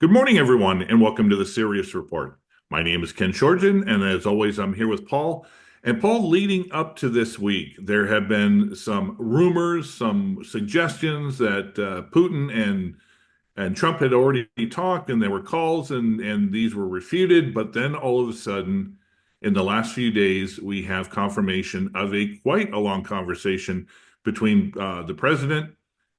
Good morning, everyone, and welcome to the Sirius Report. My name is Ken Shorten, and as always, I'm here with Paul. And Paul, leading up to this week, there have been some rumors, some suggestions that Putin and Trump had already talked, and there were calls, and these were refuted. But then all of a sudden, in the last few days, we have confirmation of a quite a long conversation between the president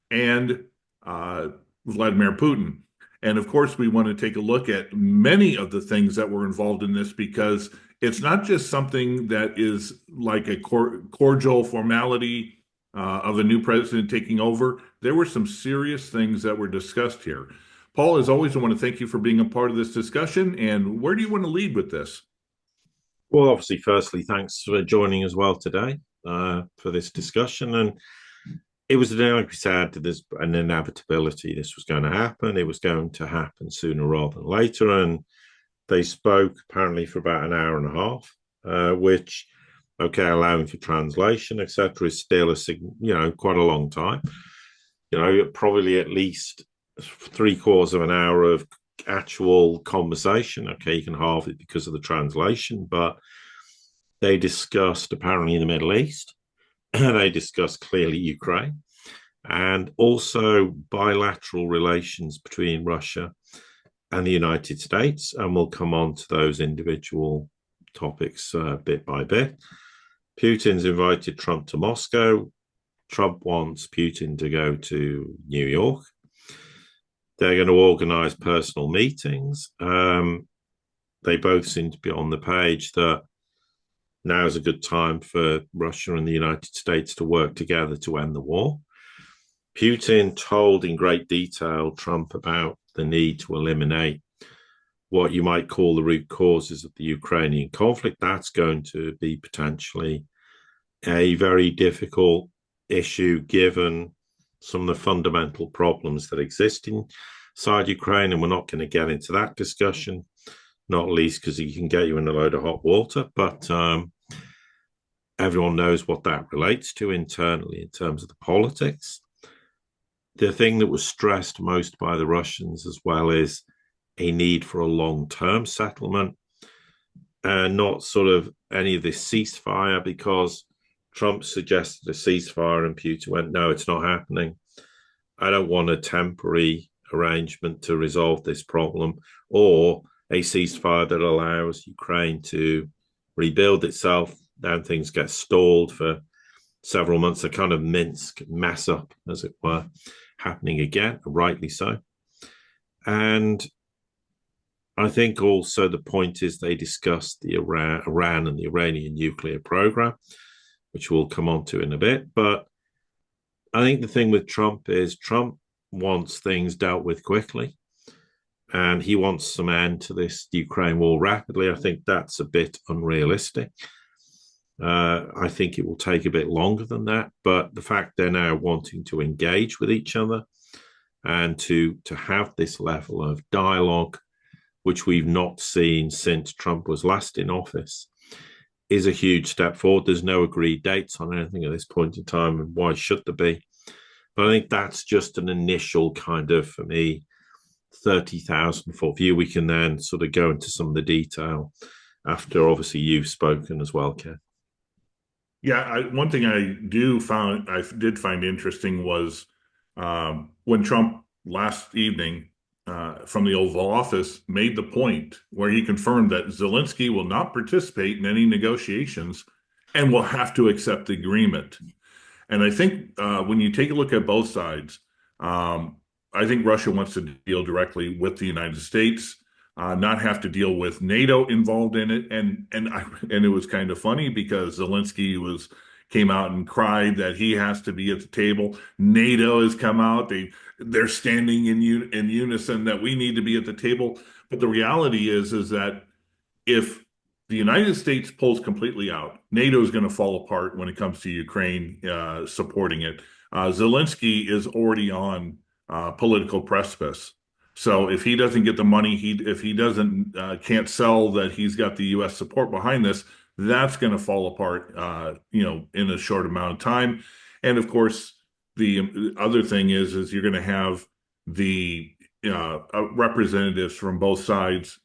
and uh, Vladimir Putin. And of course, we want to take a look at many of the things that were involved in this because it's not just something that is like a cordial formality of a new president taking over. There were some serious things that were discussed here. Paul, as always, I want to thank you for being a part of this discussion. And where do you want to lead with this? Well, obviously, firstly, thanks for joining as well today for this discussion. And it was like we said, there's an inevitability. This was going to happen. It was going to happen sooner rather than later. And they spoke apparently for about an hour and a half, which, okay, allowing for translation, etc., is still quite a long time. Probably at least 3/4 of an hour of actual conversation. Okay, you can halve it because of the translation, but they discussed apparently in the Middle East. They discussed clearly Ukraine and also bilateral relations between Russia and the United States. And we'll come on to those individual topics bit by bit. Putin's invited Trump to Moscow. Trump wants Putin to go to New York. They're going to organize personal meetings. They both seem to be on the page that now is a good time for Russia and the United States to work together to end the war. Putin told in great detail Trump about the need to eliminate what you might call the root causes of the Ukrainian conflict. That's going to be potentially a very difficult issue given some of the fundamental problems that exist inside Ukraine. And we're not going to get into that discussion, not least because he can get you in a load of hot water. But everyone knows what that relates to internally in terms of the politics. The thing that was stressed most by the Russians as well is a need for a long-term settlement and not sort of any of this ceasefire, because Trump suggested a ceasefire and Putin went, no, it's not happening. I don't want a temporary arrangement to resolve this problem or a ceasefire that allows Ukraine to rebuild itself. Then things get stalled for several months. A kind of Minsk mess up, as it were, happening again, rightly so. And I think also the point is they discussed the Iran and the Iranian nuclear program, which we'll come on to in a bit. But I think the thing with Trump is Trump wants things dealt with quickly, and he wants some end to this Ukraine war rapidly. I think that's a bit unrealistic. I think it will take a bit longer than that. But the fact they're now wanting to engage with each other and to have this level of dialogue, which we've not seen since Trump was last in office, is a huge step forward. There's no agreed dates on anything at this point in time, and why should there be? But I think that's just an initial kind of, for me, 30,000-foot view. We can then sort of go into some of the detail after obviously you've spoken as well, Ken. Yeah, one thing I did find interesting was when Trump last evening from the Oval Office made the point where he confirmed that Zelenskyy will not participate in any negotiations and will have to accept the agreement. And I think when you take a look at both sides, I think Russia wants to deal directly with the United States, not have to deal with NATO involved in it. And it was kind of funny because Zelenskyy came out and cried that he has to be at the table. NATO has come out; they're standing in unison that we need to be at the table. But the reality is that if the United States pulls completely out, NATO is going to fall apart when it comes to Ukraine supporting it. Zelenskyy is already on political precipice. So if he doesn't get the money, if he doesn't can't sell that he's got the U.S. support behind this, that's going to fall apart, in a short amount of time. And of course, the other thing is you're going to have the representatives from both sides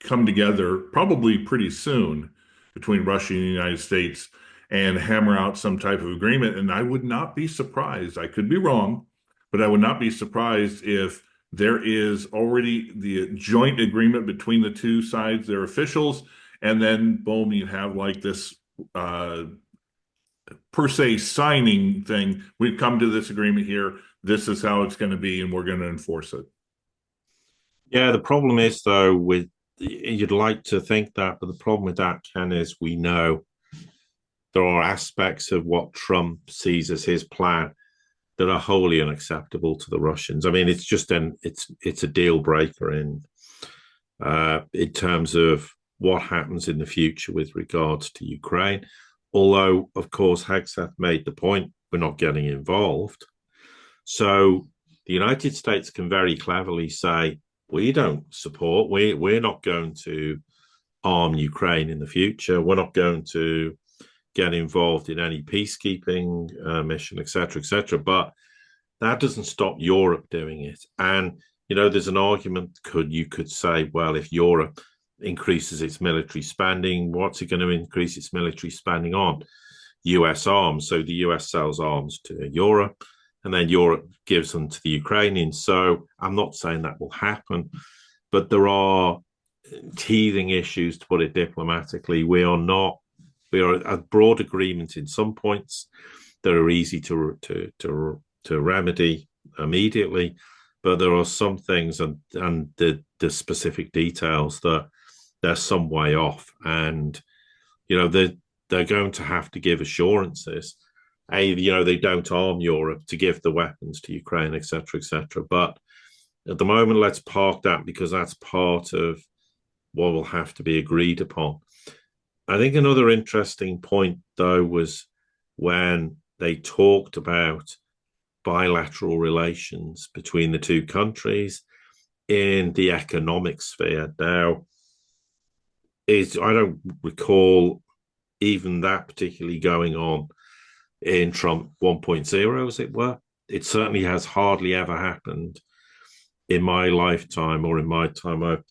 come together probably pretty soon between Russia and the United States and hammer out some type of agreement. And I would not be surprised, I could be wrong, but I would not be surprised if there is already the joint agreement between the two sides, their officials, and then boom, you have like this per se signing thing. We've come to this agreement here. This is how it's going to be, and we're going to enforce it. Yeah, the problem is though, with you'd like to think that, but the problem with that, Ken, is we know there are aspects of what Trump sees as his plan that are wholly unacceptable to the Russians. I mean, it's just it's a deal breaker in terms of what happens in the future with regards to Ukraine. Although, of course, Hegseth made the point, we're not getting involved. So the United States can very cleverly say, we don't support, we're not going to arm Ukraine in the future. We're not going to get involved in any peacekeeping mission, etc., etc. But that doesn't stop Europe doing it. And, there's an argument, you could say, well, if Europe increases its military spending, what's it going to increase its military spending on? US arms. So the US sells arms to Europe, and then Europe gives them to the Ukrainians. So I'm not saying that will happen, but there are teething issues, to put it diplomatically. We are at broad agreement in some points that are easy to remedy immediately, but there are some things and the specific details that they're some way off, and they're going to have to give assurances. They don't arm Europe to give the weapons to Ukraine, etc., etc. But at the moment, let's park that, because that's part of what will have to be agreed upon. I think another interesting point, though, was when they talked about bilateral relations between the two countries in the economic sphere. Now, I don't recall even that particularly going on in Trump 1.0, as it were. It certainly has hardly ever happened in my lifetime, or in my time I've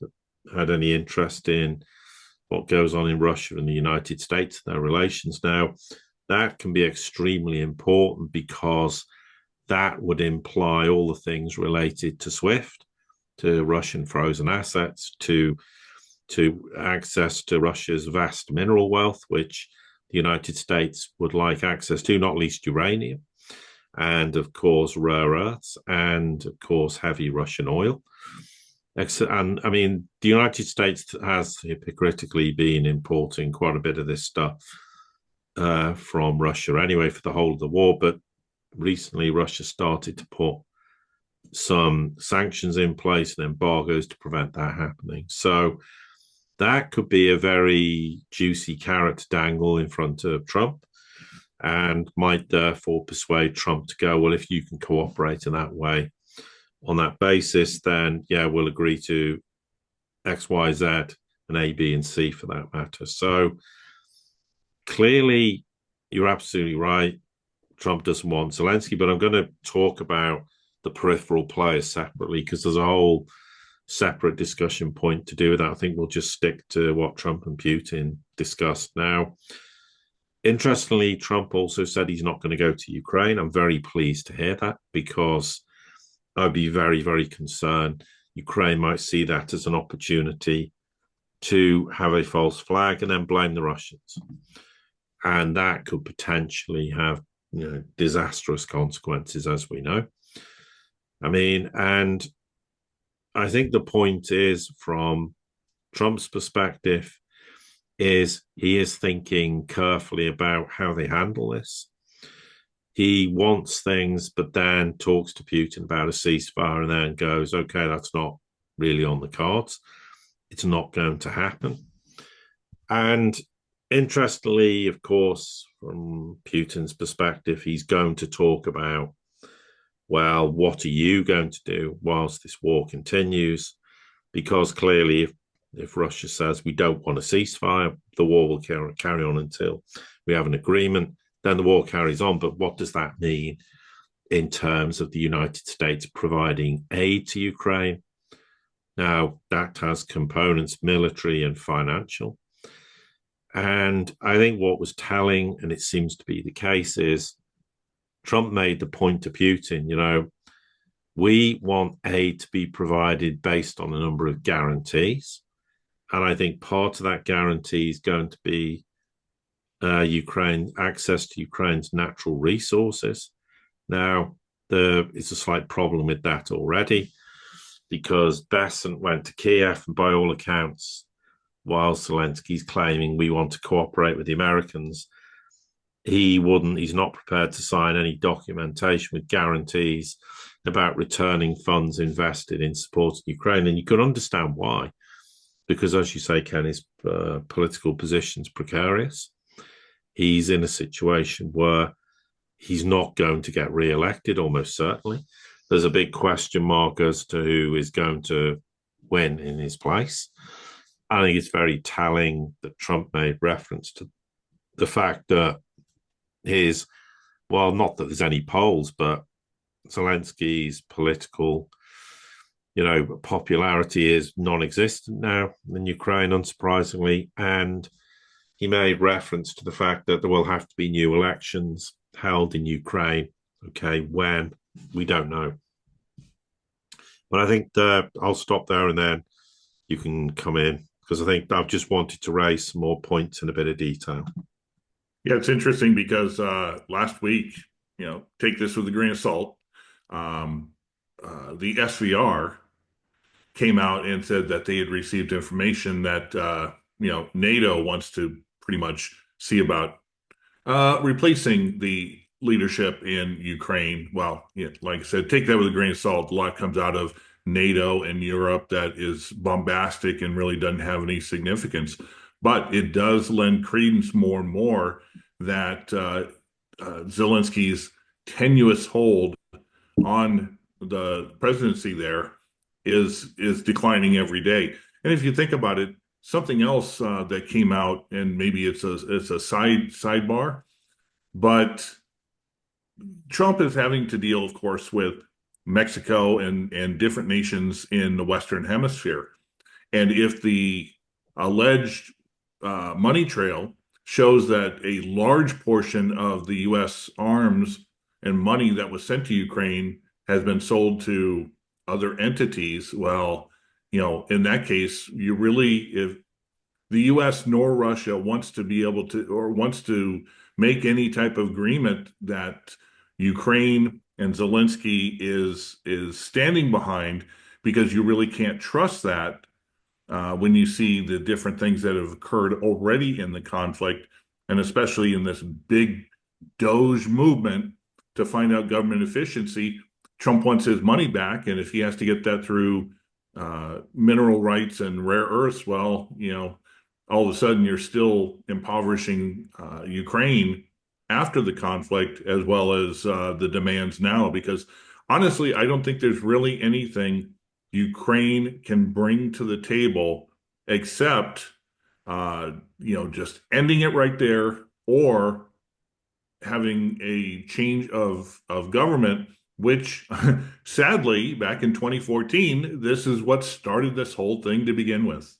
had any interest in what goes on in Russia and the United States, their relations. Now, that can be extremely important, because that would imply all the things related to SWIFT, to Russian frozen assets, to access to Russia's vast mineral wealth, which the United States would like access to, not least uranium, and of course rare earths, and of course heavy Russian oil. And I mean, the United States has hypocritically been importing quite a bit of this stuff from Russia anyway for the whole of the war, but recently Russia started to put some sanctions in place and embargoes to prevent that happening. So that could be a very juicy carrot to dangle in front of Trump, and might therefore persuade Trump to go, well, if you can cooperate in that way, on that basis, then yeah, we'll agree to X, Y, Z, and A, B, and C for that matter. So clearly, you're absolutely right. Trump doesn't want Zelenskyy, but I'm going to talk about the peripheral players separately, because there's a whole separate discussion point to do with that. I think we'll just stick to what Trump and Putin discussed. Now, interestingly, Trump also said he's not going to go to Ukraine. I'm very pleased to hear that, because I'd be very, very concerned Ukraine might see that as an opportunity to have a false flag and then blame the Russians. And that could potentially have disastrous consequences, as we know. I mean, and I think the point is, from Trump's perspective, is he is thinking carefully about how they handle this. He wants things, but then talks to Putin about a ceasefire and then goes, okay, that's not really on the cards. It's not going to happen. And interestingly, of course, from Putin's perspective, he's going to talk about, well, what are you going to do whilst this war continues? Because clearly, if Russia says we don't want a ceasefire, the war will carry on until we have an agreement, then the war carries on. But what does that mean in terms of the United States providing aid to Ukraine. Now, that has components, military and financial. And I think what was telling, and it seems to be the case, is Trump made the point to Putin, we want aid to be provided based on a number of guarantees. And I think part of that guarantee is going to be Ukraine access to Ukraine's natural resources. Now, it's a slight problem with that already, because Besant went to Kiev, and by all accounts, while Zelensky's claiming we want to cooperate with the Americans, he's not prepared to sign any documentation with guarantees about returning funds invested in supporting Ukraine. And you can understand why, because as you say, Ken, his political position's precarious. He's in a situation where he's not going to get re-elected, almost certainly. There's a big question mark as to who is going to win in his place. I think it's very telling that Trump made reference to the fact that not that there's any polls, but Zelensky's political, popularity is non-existent now in Ukraine, unsurprisingly. And he made reference to the fact that there will have to be new elections held in Ukraine. Okay, when? We don't know. But I think I'll stop there and then you can come in, because I think I've just wanted to raise some more points in a bit of detail. Yeah, it's interesting because last week, take this with a grain of salt. The SVR came out and said that they had received information that NATO wants to pretty much see about replacing the leadership in Ukraine. Well, like I said, take that with a grain of salt. A lot comes out of NATO and Europe that is bombastic and really doesn't have any significance. But it does lend credence more and more that Zelensky's tenuous hold on the presidency there is declining every day. And if you think about it, something else that came out, and maybe it's a sidebar, but Trump is having to deal, of course, with Mexico and different nations in the Western Hemisphere. And if the alleged money trail shows that a large portion of the U.S. arms and money that was sent to Ukraine has been sold to other entities, well, in that case, if the U.S. nor Russia wants to be able to, or wants to make any type of agreement that Ukraine and Zelensky is standing behind, because you really can't trust that when you see the different things that have occurred already in the conflict, and especially in this big Doge movement to find out government efficiency. Trump wants his money back, and if he has to get that through mineral rights and rare earths, well, all of a sudden you're still impoverishing Ukraine after the conflict, as well as the demands now. Because honestly, I don't think there's really anything Ukraine can bring to the table except, just ending it right there, or having a change of government, which sadly, back in 2014, this is what started this whole thing to begin with.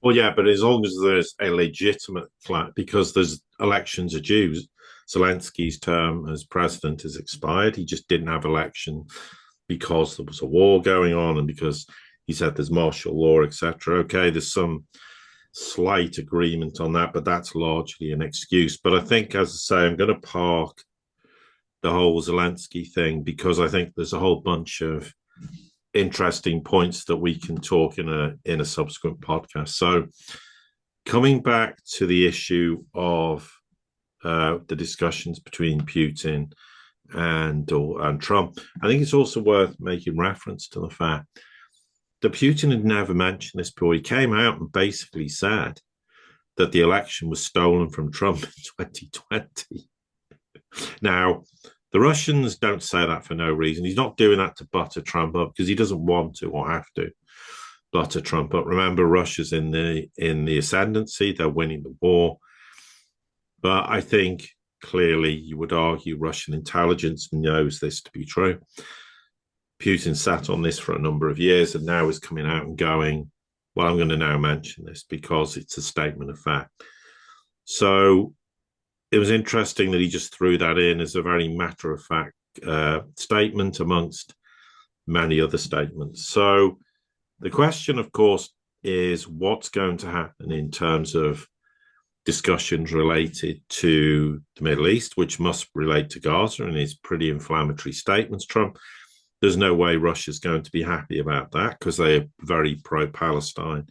Well, yeah, but as long as there's a legitimate because there's elections are due. Zelensky's term as president has expired. He just didn't have election because there was a war going on, and because he said there's martial law, etc. Okay, there's some slight agreement on that, but that's largely an excuse. But I think, as I say, I'm going to park the whole Zelensky thing, because I think there's a whole bunch of interesting points that we can talk in a subsequent podcast. So coming back to the issue of the discussions between Putin and Trump, I think it's also worth making reference to the fact that Putin had never mentioned this before. He came out and basically said that the election was stolen from Trump in 2020. Now, the Russians don't say that for no reason. He's not doing that to butter Trump up, because he doesn't want to or have to butter Trump up. Remember, Russia's in the ascendancy. They're winning the war. But I think clearly, you would argue Russian intelligence knows this to be true. Putin sat on this for a number of years and now is coming out and going, well, I'm going to now mention this because it's a statement of fact. So it was interesting that he just threw that in as a very matter-of-fact statement amongst many other statements. So the question, of course, is what's going to happen in terms of discussions related to the Middle East, which must relate to Gaza and his pretty inflammatory statements. Trump, there's no way Russia's going to be happy about that because they are very pro-Palestine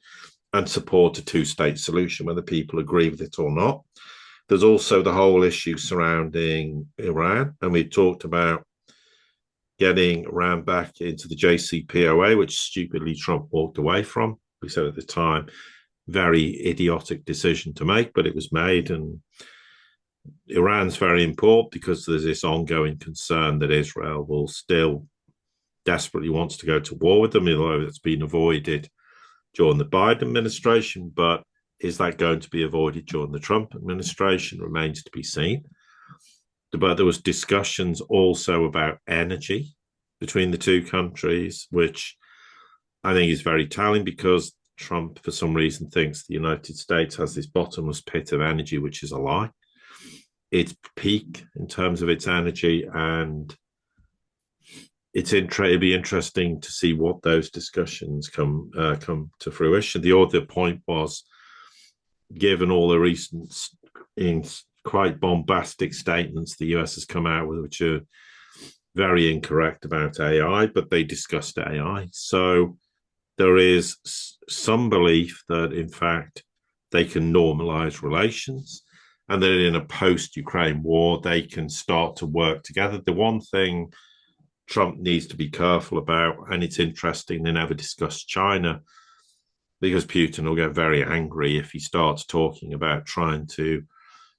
and support a two-state solution, whether people agree with it or not. There's also the whole issue surrounding Iran, and we talked about getting Iran back into the JCPOA, which stupidly Trump walked away from. We said at the time, very idiotic decision to make, but it was made. And Iran's very important because there's this ongoing concern that Israel will still desperately wants to go to war with them, although it's been avoided during the Biden administration. But is that going to be avoided during the Trump administration remains to be seen. But there was discussions also about energy between the two countries, which I think is very telling because Trump, for some reason, thinks the United States has this bottomless pit of energy, which is a lie. It's peak in terms of its energy, and it'll be interesting to see what those discussions come to fruition. The other point was, given all the recent quite bombastic statements the US has come out with, which are very incorrect about AI, but they discussed AI. So there is some belief that, in fact, they can normalize relations and that in a post-Ukraine war, they can start to work together. The one thing Trump needs to be careful about, and it's interesting they never discussed China, because Putin will get very angry if he starts talking about trying to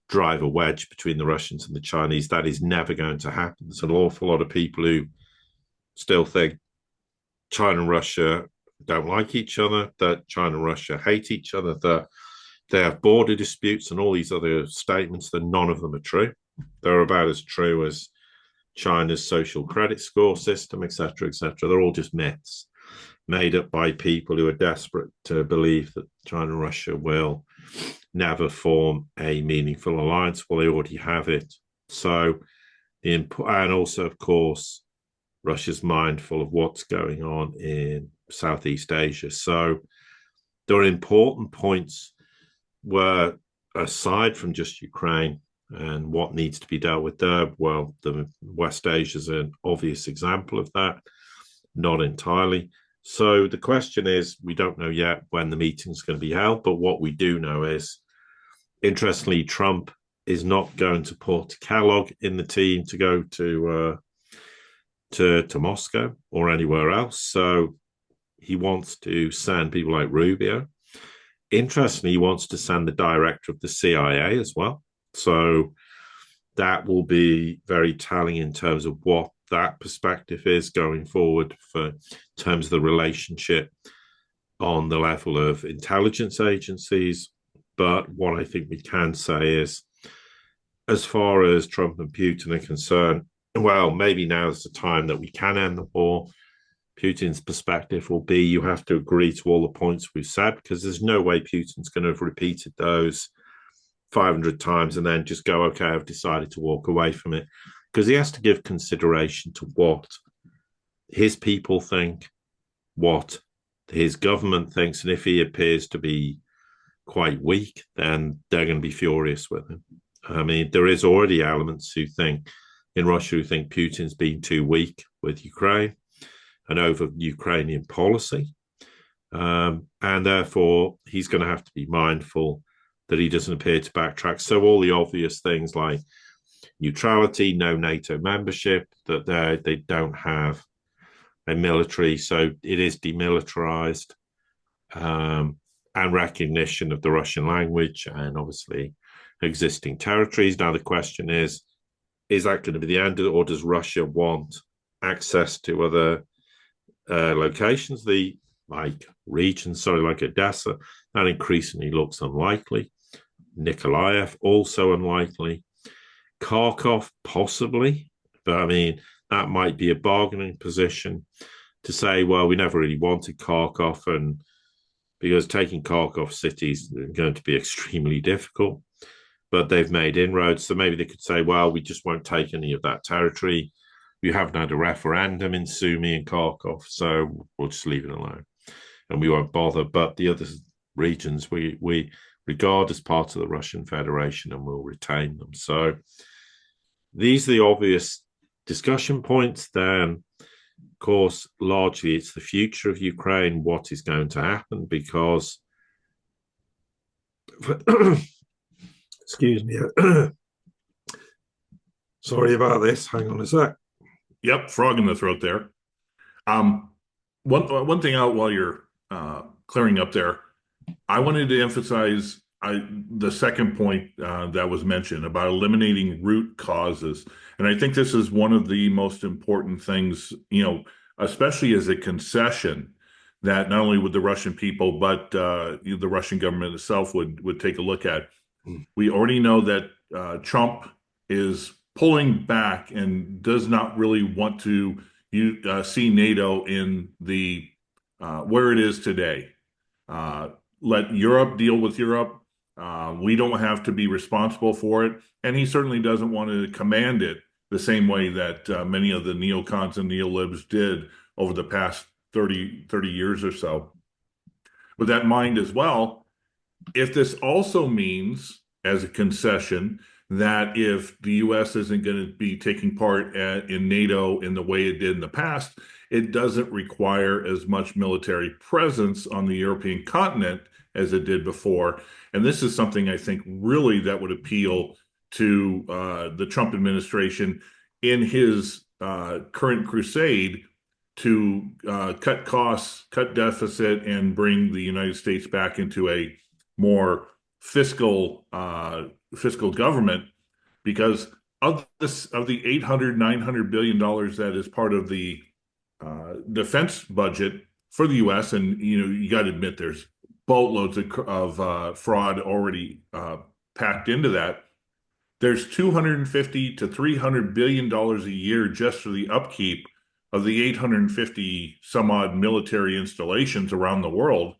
drive a wedge between the Russians and the Chinese. That is never going to happen. There's an awful lot of people who still think China and Russia don't like each other, that China and Russia hate each other, that they have border disputes and all these other statements, that none of them are true. They're about as true as China's social credit score system, etc., etc. They're all just myths made up by people who are desperate to believe that China and Russia will never form a meaningful alliance. Well, they already have it. So, and also, of course, Russia's mindful of what's going on in Southeast Asia. So there are important points where, aside from just Ukraine and what needs to be dealt with there, well, the West Asia is an obvious example of that, not entirely. So the question is, we don't know yet when the meeting is going to be held, but what we do know is, interestingly, Trump is not going to put Kellogg in the team to go to Moscow or anywhere else. So he wants to send people like Rubio. Interestingly, he wants to send the director of the CIA as well. So that will be very telling in terms of what that perspective is going forward for in terms of the relationship on the level of intelligence agencies. But what I think we can say is, as far as Trump and Putin are concerned, well, maybe now is the time that we can end the war. Putin's perspective will be you have to agree to all the points we've said, because there's no way Putin's going to have repeated those 500 times and then just go, okay, I've decided to walk away from it. Because he has to give consideration to what his people think, what his government thinks, and if he appears to be quite weak, then they're going to be furious with him. I mean, there is already elements who think in Russia who think Putin's been too weak with Ukraine and over Ukrainian policy. And therefore, he's going to have to be mindful that he doesn't appear to backtrack. So all the obvious things like neutrality, no NATO membership, that they don't have a military, so it is demilitarized, and recognition of the Russian language and obviously existing territories. Now the question is that going to be the end of it, or does Russia want access to other locations, like Odessa? That increasingly looks unlikely. Nikolaev, also unlikely. Kharkov, possibly, but I mean, that might be a bargaining position to say, well, we never really wanted Kharkov, and because taking Kharkov city is going to be extremely difficult, but they've made inroads. So maybe they could say, well, we just won't take any of that territory. We haven't had a referendum in Sumy and Kharkov, so we'll just leave it alone and we won't bother. But the other regions we regard as part of the Russian Federation and will retain them. So these are the obvious discussion points. Then, of course, largely it's the future of Ukraine, what is going to happen, because excuse me. Sorry about this. Hang on a sec. Yep, frog in the throat there. One thing out while you're clearing up there, I wanted to emphasize the second point that was mentioned about eliminating root causes. And I think this is one of the most important things, especially as a concession that not only would the Russian people, but the Russian government itself would take a look at. We already know that Trump is pulling back and does not really want to see NATO in the where it is today. Let Europe deal with Europe. We don't have to be responsible for it. And he certainly doesn't want to command it the same way that many of the neocons and neolibs did over the past 30 years or so. With that in mind as well, if this also means, as a concession, that if the U.S. isn't going to be taking part in NATO in the way it did in the past, it doesn't require as much military presence on the European continent as it did before. And this is something I think really that would appeal to the Trump administration in his current crusade to cut costs, cut deficit, and bring the United States back into a more fiscal government, because of the $800-900 billion that is part of the defense budget for the U.S., and you got to admit there's boatloads of fraud already packed into that. There's $250 to $300 billion a year just for the upkeep of the 850 some odd military installations around the world.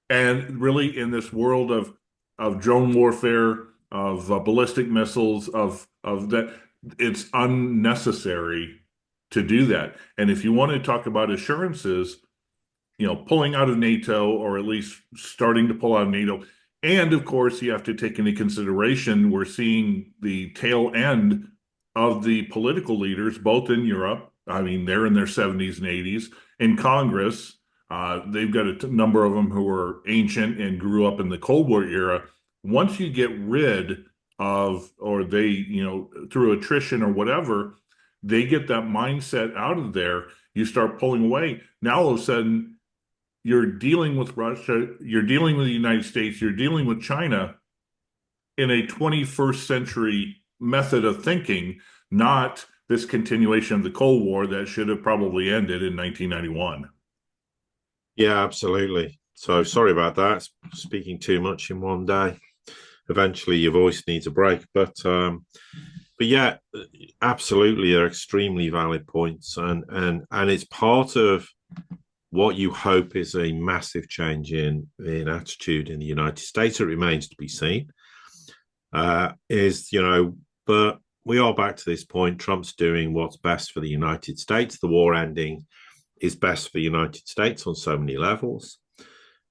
And really, in this world of drone warfare, of ballistic missiles, of that, it's unnecessary to do that. And if you want to talk about assurances, pulling out of NATO, or at least starting to pull out of NATO, and of course, you have to take into consideration we're seeing the tail end of the political leaders, both in Europe. I mean, they're in their 70s and 80s. In Congress, they've got a number of them who are ancient and grew up in the Cold War era. Once you get rid of, or they, through attrition or whatever, they get that mindset out of there, you start pulling away. Now, all of a sudden, you're dealing with Russia, you're dealing with the United States, you're dealing with China in a 21st century method of thinking, not this continuation of the Cold War that should have probably ended in 1991. Yeah, absolutely. So sorry about that. Speaking too much in one day. Eventually, your voice needs a break. But yeah, absolutely, they're extremely valid points, and it's part of what you hope is a massive change in attitude in the United States. It remains to be seen. But we are back to this point. Trump's doing what's best for the United States. The war ending is best for the United States on so many levels,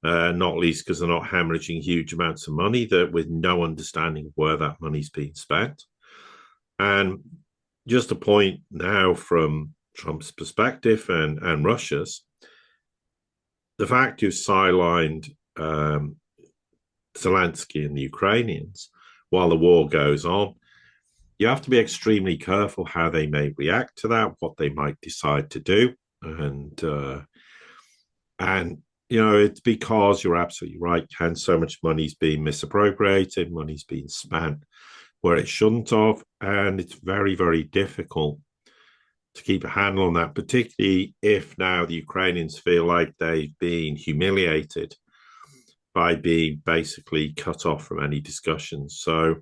not least because they're not hemorrhaging huge amounts of money with no understanding of where that money's being spent. And just a point now from Trump's perspective and Russia's, the fact you've sidelined Zelenskyy and the Ukrainians while the war goes on, you have to be extremely careful how they may react to that, what they might decide to do. And it's because you're absolutely right, Ken, so much money's being misappropriated, money's being spent where it shouldn't have, and it's very, very difficult to keep a handle on that, particularly if now the Ukrainians feel like they've been humiliated by being basically cut off from any discussions. So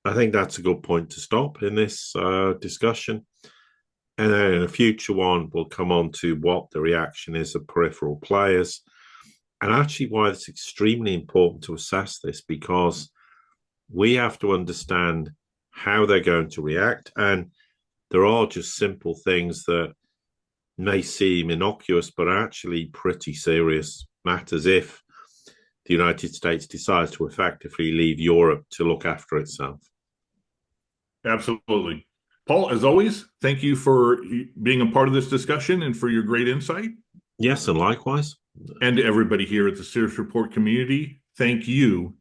I think that's a good point to stop in this discussion. And then in a future one, we'll come on to what the reaction is of peripheral players and actually why it's extremely important to assess this, because we have to understand how they're going to react. And there are just simple things that may seem innocuous, but are actually pretty serious matters if the United States decides to effectively leave Europe to look after itself. Absolutely. Paul, as always, thank you for being a part of this discussion and for your great insight. Yes, and likewise. And to everybody here at the Sirius Report community, thank you,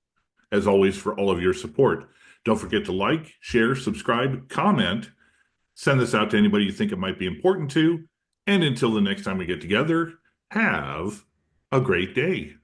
as always, for all of your support. Don't forget to like, share, subscribe, comment, send this out to anybody you think it might be important to. And until the next time we get together, have a great day.